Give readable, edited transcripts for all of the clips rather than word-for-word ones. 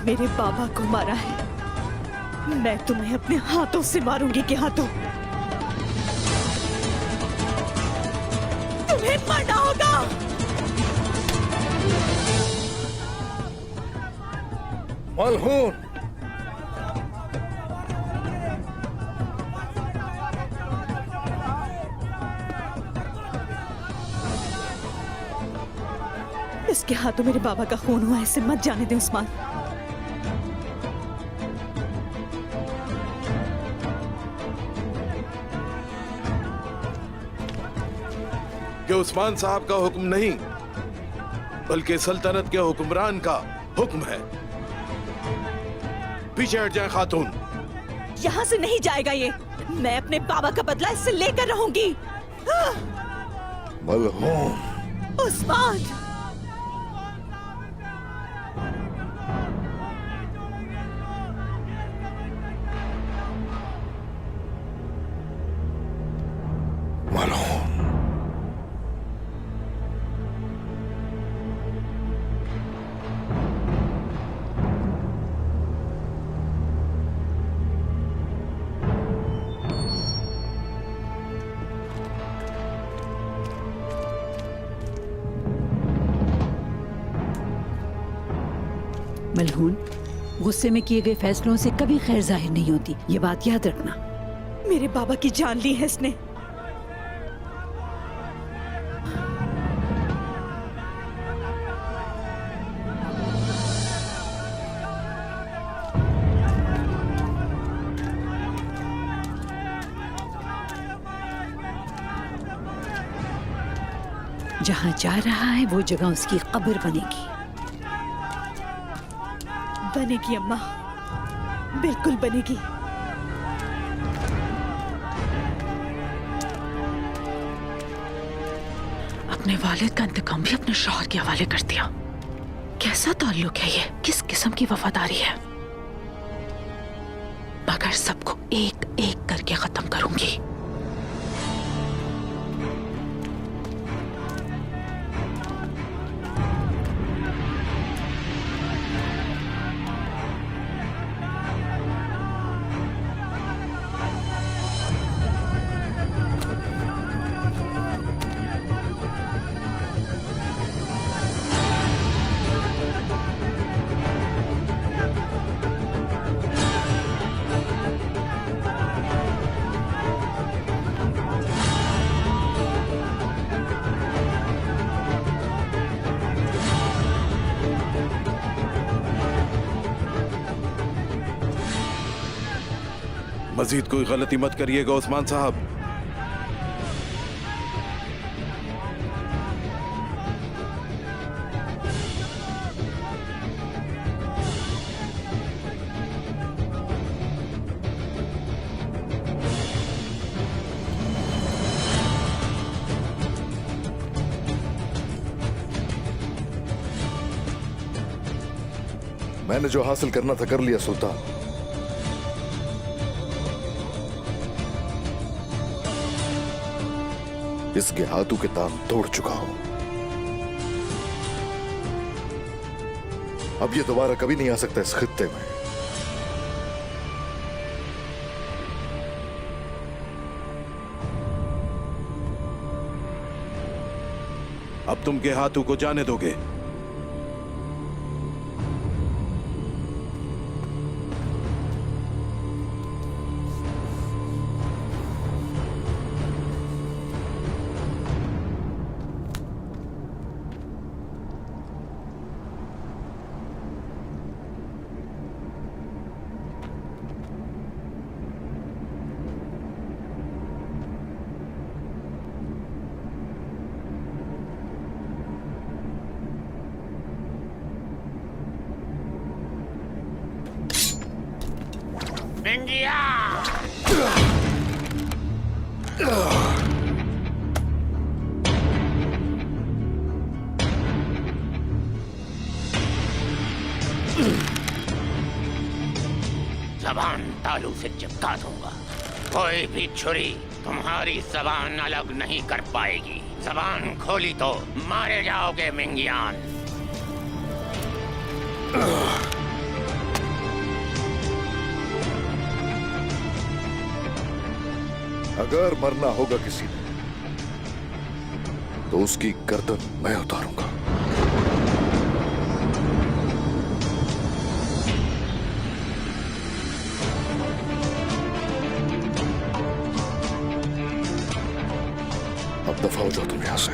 मेरे बाबा को मारा है, मैं तुम्हें अपने हाथों से मारूंगी के हाथों। तुम्हें मरना होगा। मलहून, इसके हाथों मेरे बाबा का खून हुआ, इसे मत जाने दे उस्मान। कि उस्मान साहब का हुक्म नहीं बल्कि सल्तनत के हुक्मरान का हुक्म है। पीछे हट जाए खातून। यहाँ से नहीं जाएगा ये। मैं अपने बाबा का बदला इससे लेकर रहूंगी। मलहून, उस्मान, मलहून, मलहून, गुस्से में किए गए फैसलों से कभी खैर जाहिर नहीं होती, ये बात याद रखना। मेरे बाबा की जान ली है इसने। जहाँ जा रहा है वो जगह उसकी कब्र बनेगी। बनेगी अम्मा, बिल्कुल बनेगी। अपने वालिद का इंतकाम भी अपने शौहर के हवाले कर दिया। कैसा ताल्लुक है ये, किस किस्म की वफादारी है। मगर सबको एक एक करके खत्म करूंगी। मजीद कोई गलती मत करिएगा उस्मान साहब। मैंने जो हासिल करना था कर लिया सुल्तान। इसके हाथों के तान तोड़ चुका हूं। अब ये दोबारा कभी नहीं आ सकता इस खित्ते में। अब तुम के हाथों को जाने दोगे? जबान तालू से चिपका दूंगा। कोई भी छुरी तुम्हारी जबान अलग नहीं कर पाएगी। जबान खोली तो मारे जाओगे मिंगियान। अगर मरना होगा किसी ने तो उसकी गर्दन मैं उतारूंगा। अब दफा हो जाओ तुम यहां से।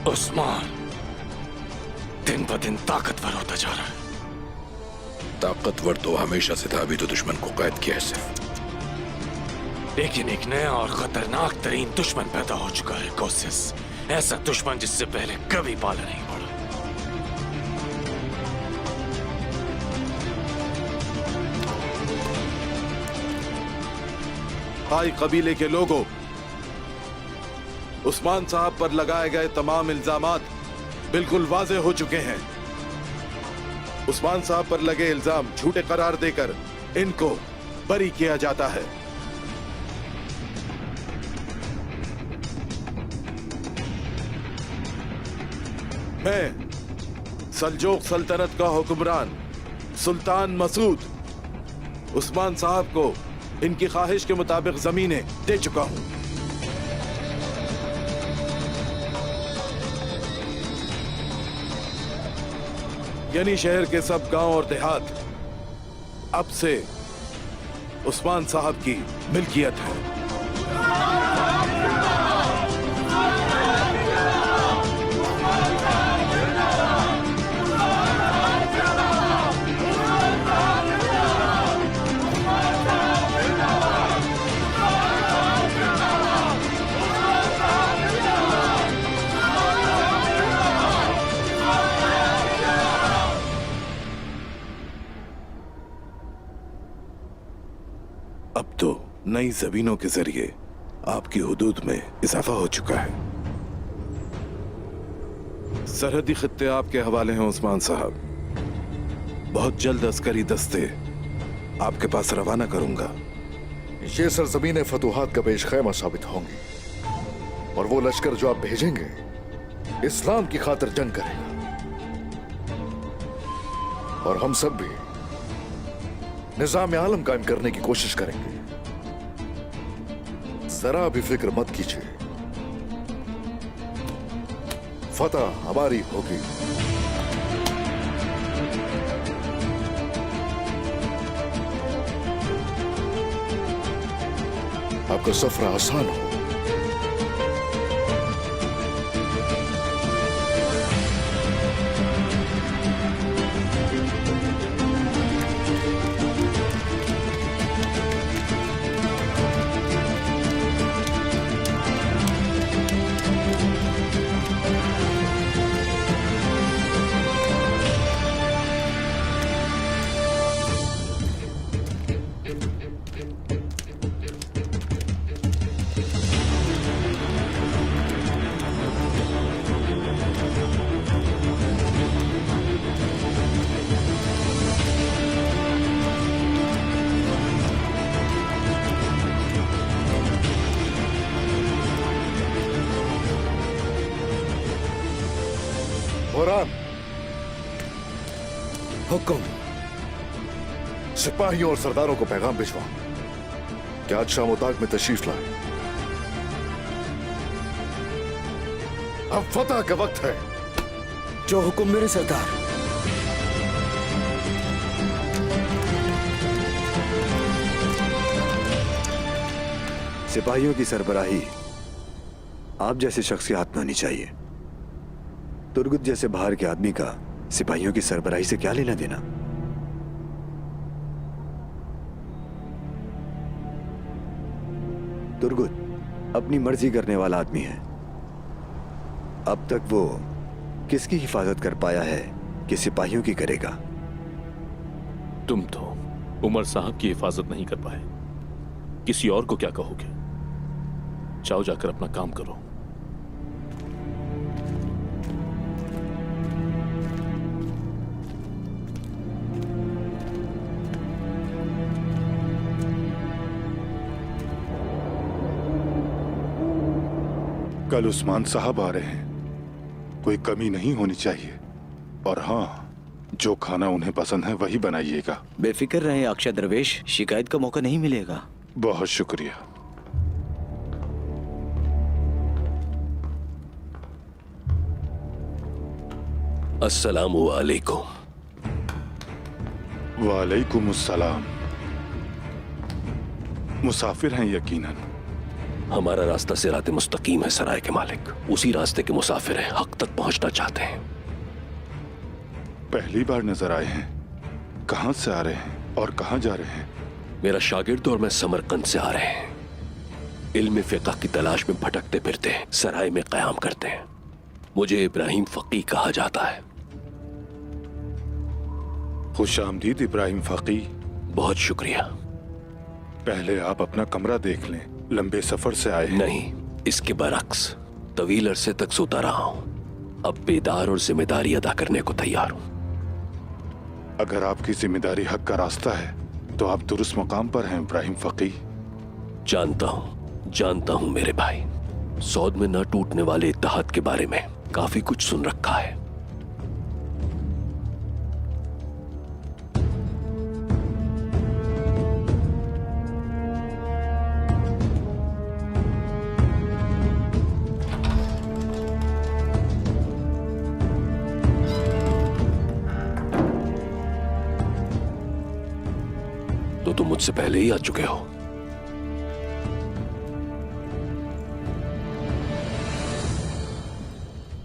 उस्मान दिन ब दिन ताकतवर होता जा रहा है। ताकतवर तो हमेशा से था, अभी तो दुश्मन को कैद किया है सिर्फ। लेकिन एक नया और खतरनाक तरीन दुश्मन पैदा हो चुका है, कोसिस। ऐसा दुश्मन जिससे पहले कभी पाला नहीं पड़ा। भाई कबीले के लोगों, उस्मान साहब पर लगाए गए तमाम इल्जामात बिल्कुल वाज़े हो चुके हैं। उस्मान साहब पर लगे इल्जाम झूठे करार देकर इनको बरी किया जाता है। मैं सल्जूक सल्तनत का हुक्मरान सुल्तान मसूद उस्मान साहब को इनकी ख्वाहिश के मुताबिक जमीनें दे चुका हूं। यानी शहर के सब गांव और देहात अब से उस्मान साहब की मिल्कियत है। अब तो नई जमीनों के जरिए आपकी हुदूद में इजाफा हो चुका है। सरहदी खित्ते आपके हवाले हैं उस्मान साहब। बहुत जल्द अस्करी दस्ते आपके पास रवाना करूंगा। ये सरजमीनें फतूहात का पेशखैमा साबित होंगी और वो लश्कर जो आप भेजेंगे इस्लाम की खातिर जंग करेगा। और हम सब भी निजाम आलम कायम करने की कोशिश करेंगे। जरा भी फिक्र मत कीजिए, फतह हमारी होगी। आपका सफर आसान हो। हुक्म, सिपाहियों और सरदारों को पैगाम भिजवाओ कि आज शाम उताक में तशरीफ लाए। अब फतह का वक्त है। जो हुक्म मेरे सरदार। सिपाहियों की सरबराही आप जैसे शख्स के हाथ में होनी चाहिए। तुर्गुत जैसे बाहर के आदमी का सिपाहियों की सरबराही से क्या लेना देना? तुर्गुत अपनी मर्जी करने वाला आदमी है। अब तक वो किसकी हिफाजत कर पाया है कि सिपाहियों की करेगा? तुम तो उमर साहब की हिफाजत नहीं कर पाए, किसी और को क्या कहोगे? जाओ जाकर अपना काम करो। कल उस्मान साहब आ रहे हैं, कोई कमी नहीं होनी चाहिए। और हाँ, जो खाना उन्हें पसंद है वही बनाइएगा। बेफिक्र रहे अक्षय दरवेश, शिकायत का मौका नहीं मिलेगा। बहुत शुक्रिया। अस्सलामु अलैकुम। वालेकुम अस्सलाम। मुसाफिर हैं यकीनन। हमारा रास्ता सिराते मुस्तकीम है सराय के मालिक, उसी रास्ते के मुसाफिर हैं, हक तक पहुंचना चाहते हैं। पहली बार नजर आए हैं। कहां से आ रहे हैं और कहां जा रहे हैं? मेरा शागिर्द और मैं समरकंद से आ रहे हैं। इल्म फिक़ह की तलाश में भटकते फिरते हैं, सराय में क़याम करते हैं। मुझे इब्राहिम फ़क़ी कहा जाता है। खुशामदीद इब्राहिम फ़क़ी। बहुत शुक्रिया। पहले आप अपना कमरा देख लें, लंबे सफर से आए हैं। नहीं, इसके बरक्स तवील अरसे तक सोता रहा हूं, अब बेदार और जिम्मेदारी अदा करने को तैयार हूं। अगर आपकी जिम्मेदारी हक का रास्ता है तो आप दुरुस्त मकाम पर हैं इब्राहिम फ़क़ी। जानता हूं मेरे भाई, सौद में न टूटने वाले इत्तेहाद के बारे में काफी कुछ सुन रखा है। तो तुम मुझसे पहले ही आ चुके हो।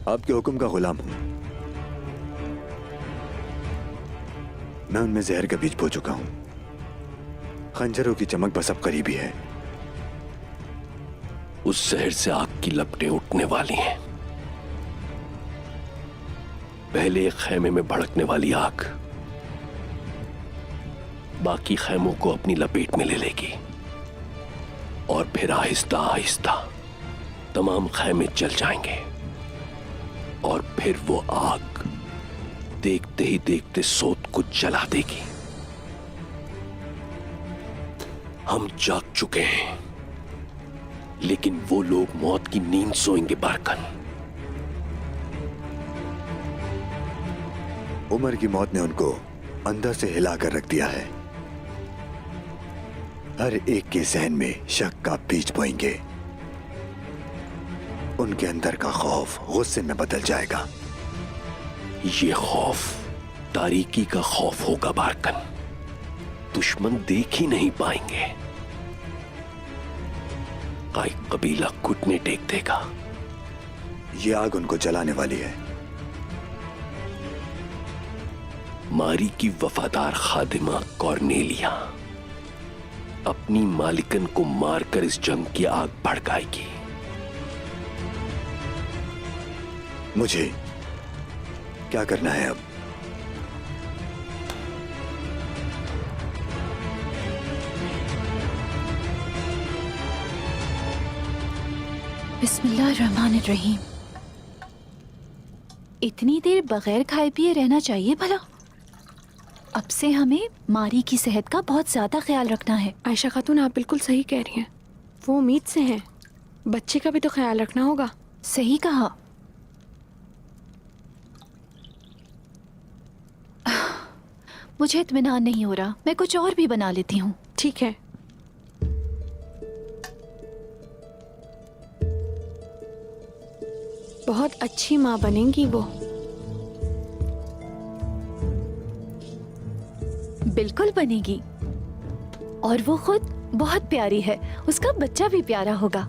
आपके हुक्म का गुलाम हूं। मैं उनमें जहर का बीज बो चुका हूं। खंजरों की चमक बस अब करीबी है। उस जहर से आग की लपटें उठने वाली हैं। पहले एक खैमे में भड़कने वाली आग बाकी खैमों को अपनी लपेट में ले लेगी और फिर आहिस्ता आहिस्ता तमाम खैमे जल जाएंगे और फिर वो आग देखते ही देखते सोत को जला देगी। हम जाग चुके हैं, लेकिन वो लोग मौत की नींद सोएंगे बारकन। उमर की मौत ने उनको अंदर से हिलाकर रख दिया है। हर एक के जहन में शक का बीज बोएंगे। उनके अंदर का खौफ गुस्से में बदल जाएगा। ये खौफ तारीकी का खौफ होगा बारकन। दुश्मन देख ही नहीं पाएंगे। काई कबीला घुटने टेक देगा। ये आग उनको जलाने वाली है। मारी की वफादार खादिमा कॉर्नेलिया अपनी मालिकन को मारकर इस जंग की आग भड़काएगी। मुझे क्या करना है अब? बिस्मिल्लाहिर्रहमानिर्रहीम। इतनी देर बगैर खाए पिए रहना चाहिए भला? अब से हमें मारी की सेहत का बहुत ज्यादा ख्याल रखना है। आयशा खातून, आप बिल्कुल सही कह रही हैं। वो उम्मीद से हैं, बच्चे का भी तो ख्याल रखना होगा। सही कहा। मुझे इत्मीनान नहीं हो रहा, मैं कुछ और भी बना लेती हूँ। ठीक है। बहुत अच्छी माँ बनेंगी वो। बिल्कुल बनेगी। और वो खुद बहुत प्यारी है, उसका बच्चा भी प्यारा होगा।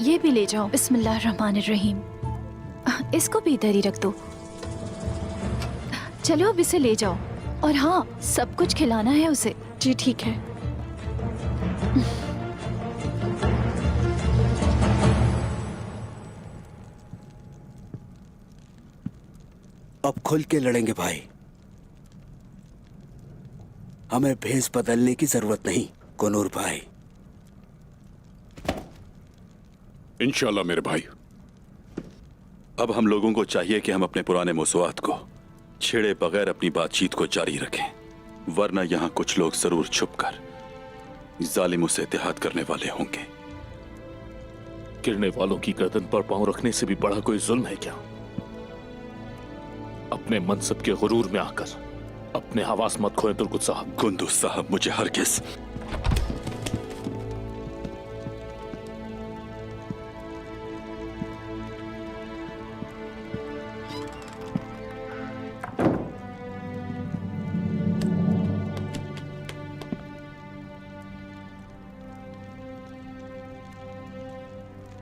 ये भी ले जाओ। बिस्मिल्लाहिर्रहमानिर्रहीम। इसको भी इधर ही रख दो। चलो अब इसे ले जाओ। और हाँ, सब कुछ खिलाना है उसे। जी ठीक है। अब खुल के लड़ेंगे भाई। हमें भेस बदलने की जरूरत नहीं कुनूर भाई। इंशाल्लाह मेरे भाई, अब हम लोगों को चाहिए कि हम अपने पुराने मौसूआत को छेड़े बगैर अपनी बातचीत को जारी रखें, वरना यहां कुछ लोग जरूर छुपकर जालिमों से इत्तेहाद करने वाले होंगे। गिरने वालों की गर्दन पर पांव रखने से भी बड़ा कोई जुल्म है क्या? अपने मनसब के गुरूर में आकर अपने हवास मत खोए तुर्गुत साहब। कुंदुस साहब, मुझे हरगिज़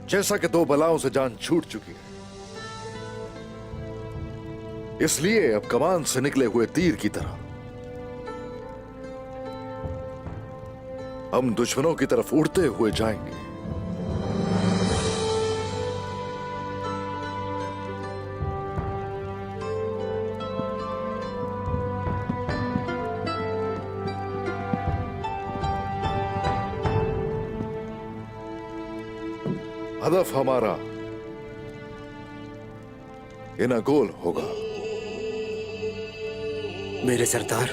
जैसा कि 2 बलाओं से जान छूट चुकी है, इसलिए अब कमान से निकले हुए तीर की तरह हम दुश्मनों की तरफ उड़ते हुए जाएंगे। हदफ हमारा इनागोल होगा। मेरे सरदार,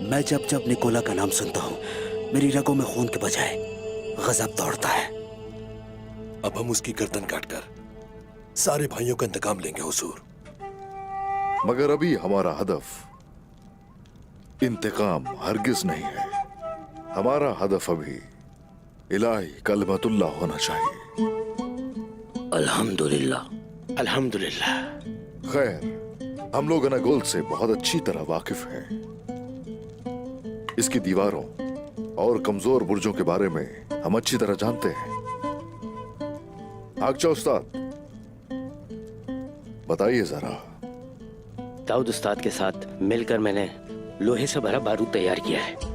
मैं जब जब निकोला का नाम सुनता हूं, मेरी रगों में खून के बजाय गजब दौड़ता है। अब हम उसकी गर्दन काटकर सारे भाइयों का इंतकाम लेंगे हुजूर। मगर अभी हमारा हदफ इंतकाम हरगिज नहीं है। हमारा हदफ अभी इलाही कलमतुल्लाह होना चाहिए। अल्हम्दुलिल्लाह, अल्हम्दुलिल्लाह। खैर, हम लोग अनागोल से बहुत अच्छी तरह वाकिफ हैं। इसकी दीवारों और कमजोर बुर्जों के बारे में हम अच्छी तरह जानते हैं। आगचा उस्ताद, बताइए जरा। दाऊद उस्ताद के साथ मिलकर मैंने लोहे से भरा बारूद तैयार किया है।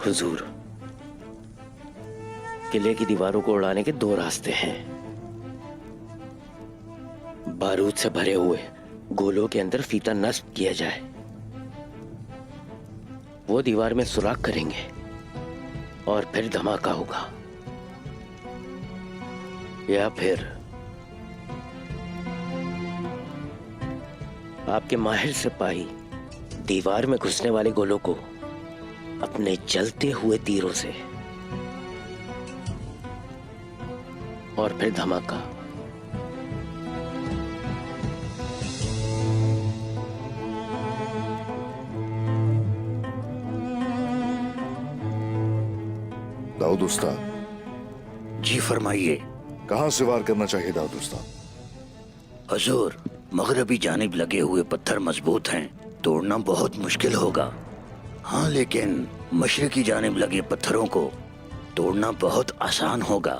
हुजूर, किले की दीवारों को उड़ाने के 2 रास्ते हैं। बारूद से भरे हुए गोलों के अंदर फीता नस्ब किया जाए, वो दीवार में सुराख करेंगे और फिर धमाका होगा। या फिर आपके माहिर सिपाही दीवार में घुसने वाले गोलों को अपने जलते हुए तीरों से और फिर धमाका। दाऊद उस्ताद। जी फरमाइए। कहां से वार करना चाहिए दाऊद उस्ताद? हुजूर, मगरबी जानिब लगे हुए पत्थर मजबूत हैं, तोड़ना बहुत मुश्किल होगा। हाँ, लेकिन मशरकी जानिब लगे पत्थरों को तोड़ना बहुत आसान होगा।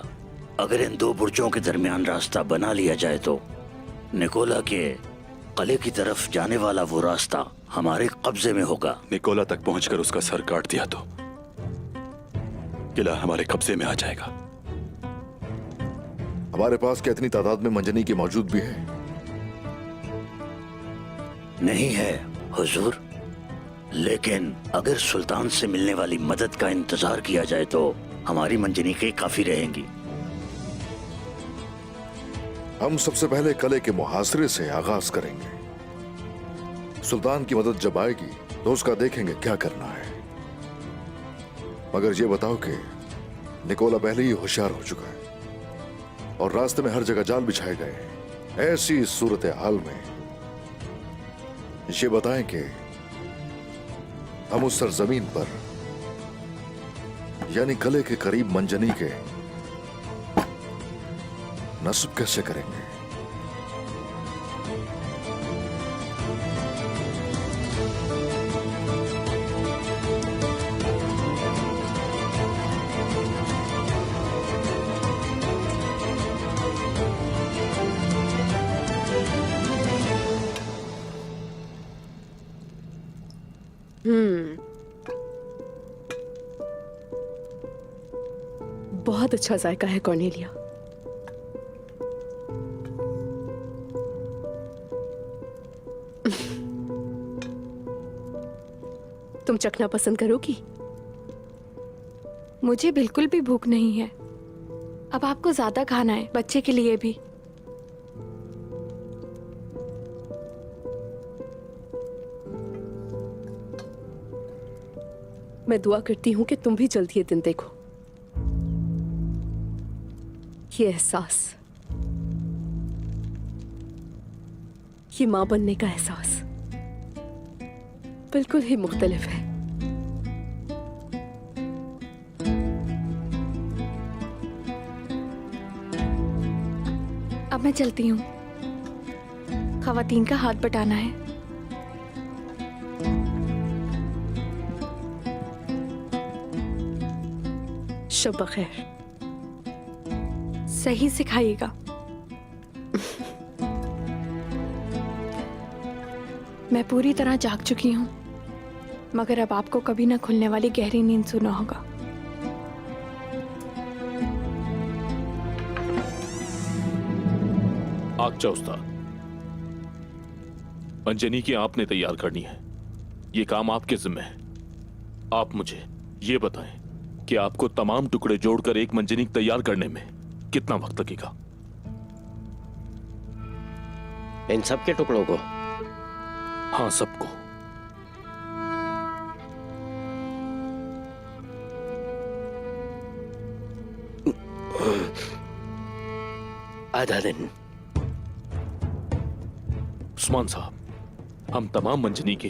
अगर इन 2 बुर्जों के दरमियान रास्ता बना लिया जाए तो निकोला के किले की तरफ जाने वाला वो रास्ता हमारे कब्जे में होगा। निकोला तक पहुंचकर उसका सर काट दिया तो किला हमारे कब्जे में आ जाएगा। हमारे पास क्या इतनी तादाद में मंजनी की मौजूद भी है? नहीं है हुजूर, लेकिन अगर सुल्तान से मिलने वाली मदद का इंतजार किया जाए तो हमारी मंजनीकें काफी रहेंगी। हम सबसे पहले किले के मुहासरे से आगाज करेंगे। सुल्तान की मदद जब आएगी तो उसका देखेंगे क्या करना है। मगर ये बताओ कि निकोला पहले ही होशियार हो चुका है और रास्ते में हर जगह जाल बिछाए गए हैं। ऐसी सूरत हाल में ये बताएं कि हम उस सरजमीन पर यानी किले के करीब मंजनी के नस्ब कैसे करेंगे? बहुत अच्छा जायका है कॉर्नेलिया। तुम चखना पसंद करोगी? मुझे बिल्कुल भी भूख नहीं है। अब आपको ज्यादा खाना है, बच्चे के लिए भी। मैं दुआ करती हूं कि तुम भी जल्दी ये दिन देखो। ये एहसास, ये मां बनने का एहसास बिल्कुल ही मुख्तलिफ है। अब मैं चलती हूँ, खवातीन का हाथ बटाना है। शब बखैर। सही सिखाइएगा। मैं पूरी तरह जाग चुकी हूँ, मगर अब आपको कभी ना खुलने वाली गहरी नींद सुना होगा। आग उस्ताद, मंजनी की आपने तैयार करनी है। ये काम आपके जिम्मे है। आप मुझे ये बताएं कि आपको तमाम टुकड़े जोड़कर एक मंजनी तैयार करने में कितना वक्त लगेगा? इन सब के टुकड़ों को? हाँ, सबको। आधा दिन। उस्मान साहब, हम तमाम मंजनी के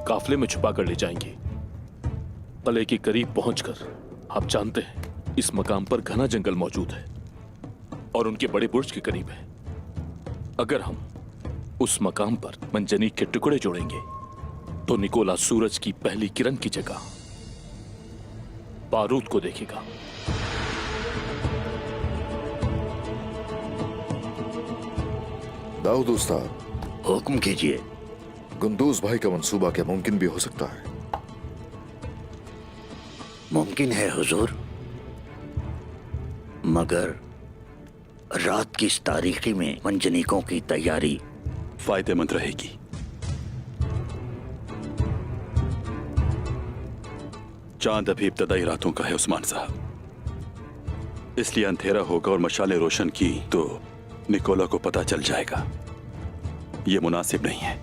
काफले में छुपा कर ले जाएंगे। तले के करीब पहुंचकर, आप जानते हैं इस मकाम पर घना जंगल मौजूद है और उनके बड़े बुर्ज के करीब है। अगर हम उस मकाम पर मंजनी के टुकड़े जोड़ेंगे तो निकोला सूरज की पहली किरण की जगह बारूद को देखेगा। दाऊद उस्ताद, हुक्म कीजिए। गुंदूज भाई का मंसूबा क्या मुमकिन भी हो सकता है? मुमकिन है हुजूर, मगर रात की इस तारीखी में मंजनीकों की तैयारी फायदेमंद रहेगी। चांद अभी इब्तदाई रातों का है उस्मान साहब, इसलिए अंधेरा होगा और मशालें रोशन की तो निकोला को पता चल जाएगा। यह मुनासिब नहीं है।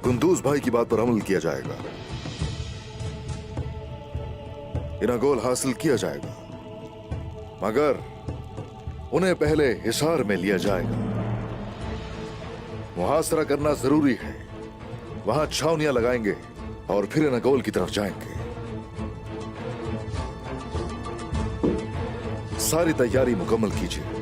गुंदूज भाई की बात पर अमल किया जाएगा, इनागोल हासिल किया जाएगा, मगर उन्हें पहले हिसार में लिया जाएगा। मुहासरा करना जरूरी है। वहां छावनियां लगाएंगे और फिर इनागोल की तरफ जाएंगे। सारी तैयारी मुकम्मल कीजिए।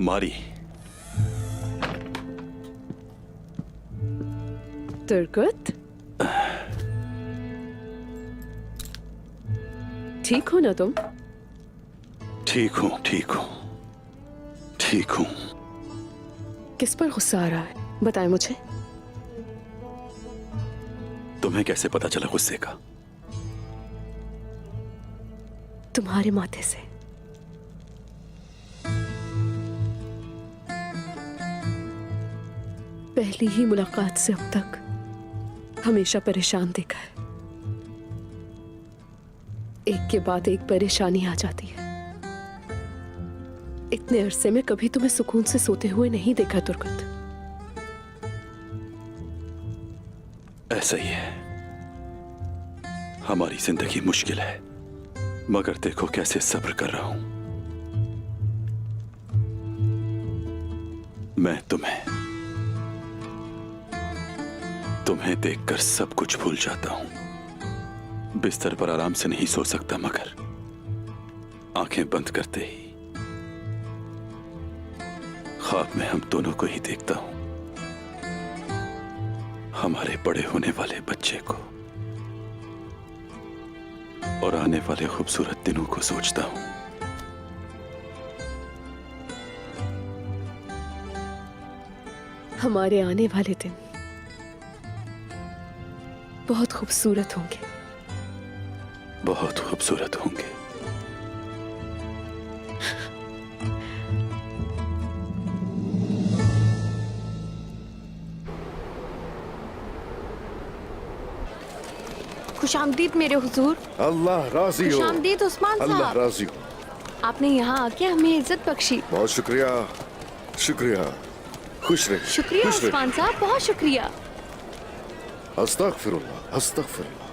मारी। तुर्गुत, ठीक हो ना तुम? ठीक हूं, ठीक हूं, ठीक हूं। किस पर गुस्सा आ रहा है, बताएं मुझे। तुम्हें कैसे पता चला गुस्से का? तुम्हारे माथे से। पहली ही मुलाकात से अब तक हमेशा परेशान देखा है। एक के बाद एक परेशानी आ जाती है। इतने अरसे में कभी तुम्हें सुकून से सोते हुए नहीं देखा तुर्गुत। ऐसा ही है। हमारी जिंदगी मुश्किल है, मगर देखो कैसे सब्र कर रहा हूं। मैं तुम्हें देखकर सब कुछ भूल जाता हूं। बिस्तर पर आराम से नहीं सो सकता, मगर आंखें बंद करते ही ख्वाब में हम दोनों को ही देखता हूं, हमारे बड़े होने वाले बच्चे को, और आने वाले खूबसूरत दिनों को सोचता हूं। हमारे आने वाले दिन बहुत खूबसूरत होंगे। बहुत खूबसूरत होंगे। खुशामदीद मेरे हुजूर। अल्लाह राजी हो। खुशामदीद उस्मान अल्लाह साहब। राजी हो। आपने यहाँ आके हमें इज्जत बख्शी। बहुत शुक्रिया, शुक्रिया। खुश रहिए। शुक्रिया खुश रहिए। उस्मान साहब, बहुत शुक्रिया। अस्तगफिरुल्लाह, अस्तगफिरुल्लाह।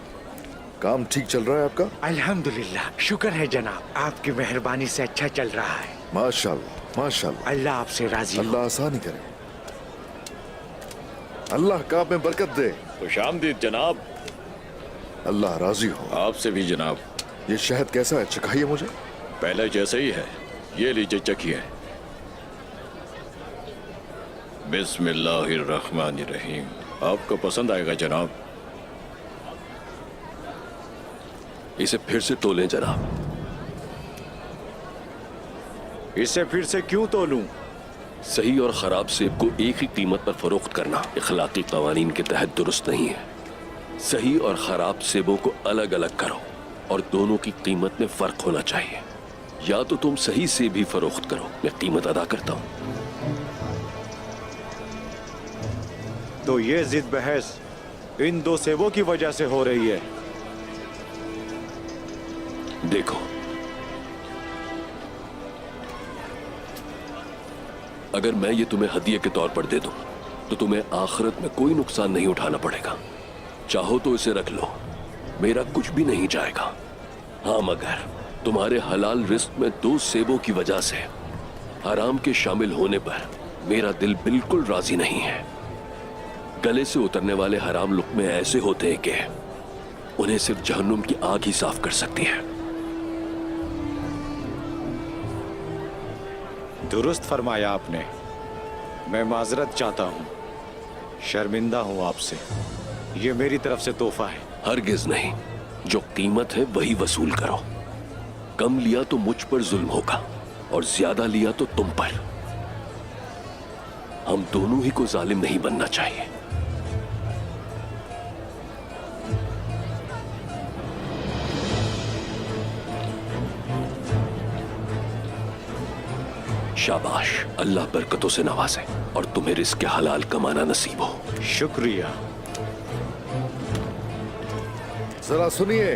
काम ठीक चल रहा है आपका? अल्हम्दुलिल्लाह, शुक्र है जनाब, आपकी मेहरबानी से अच्छा चल रहा है। माशाल्लाह, माशाल्लाह। अल्लाह आपसे राजी हो। अल्लाह आसानी करे। अल्लाह काम में बरकत दे। खुशामदीद जनाब। अल्लाह राजी हो। आपसे भी जनाब। ये शहद कैसा है, चखाइए मुझे। पहले जैसे ही है, ये लीजिए चखिए। बिस्मिल्लाहिर्रहमानिर्रहीम। आपको पसंद आएगा जनाब। इसे फिर से तोलें जनाब। इसे फिर से क्यों तोलूं? सही और खराब सेब को एक ही कीमत पर फरोख्त करना इखलाकी कवानीन के तहत दुरुस्त नहीं है। सही और खराब सेबों को अलग अलग करो और दोनों की कीमत में फर्क होना चाहिए। या तो तुम सही सेब ही फरोख्त करो, मैं कीमत अदा करता हूं। तो ये जिद बहस इन दो सेबों की वजह से हो रही है। देखो, अगर मैं ये तुम्हें हदिये के तौर पर दे दूं, तो तुम्हें आखिरत में कोई नुकसान नहीं उठाना पड़ेगा। चाहो तो इसे रख लो, मेरा कुछ भी नहीं जाएगा। हाँ, मगर तुम्हारे हलाल रिस्क में दो सेबों की वजह से हराम के शामिल होने पर मेरा दिल बिल्कुल राजी नहीं है। गले से उतरने वाले हराम लुक़मे ऐसे होते हैं कि उन्हें सिर्फ जहन्नुम की आग ही साफ कर सकती है। दुरुस्त फरमाया आपने। मैं माजरत चाहता हूँ, शर्मिंदा हूँ आपसे। ये मेरी तरफ से तोहफा है। हरगिज नहीं, जो कीमत है वही वसूल करो। कम लिया तो मुझ पर जुल्म होगा और ज्यादा लिया तो तुम पर। हम दोनों ही को जालिम नहीं बनना चाहिए। शाबाश, अल्लाह बरकतों से नवाजे और तुम्हें रिज़्क़ हलाल कमाना नसीब हो। शुक्रिया। जरा सुनिए,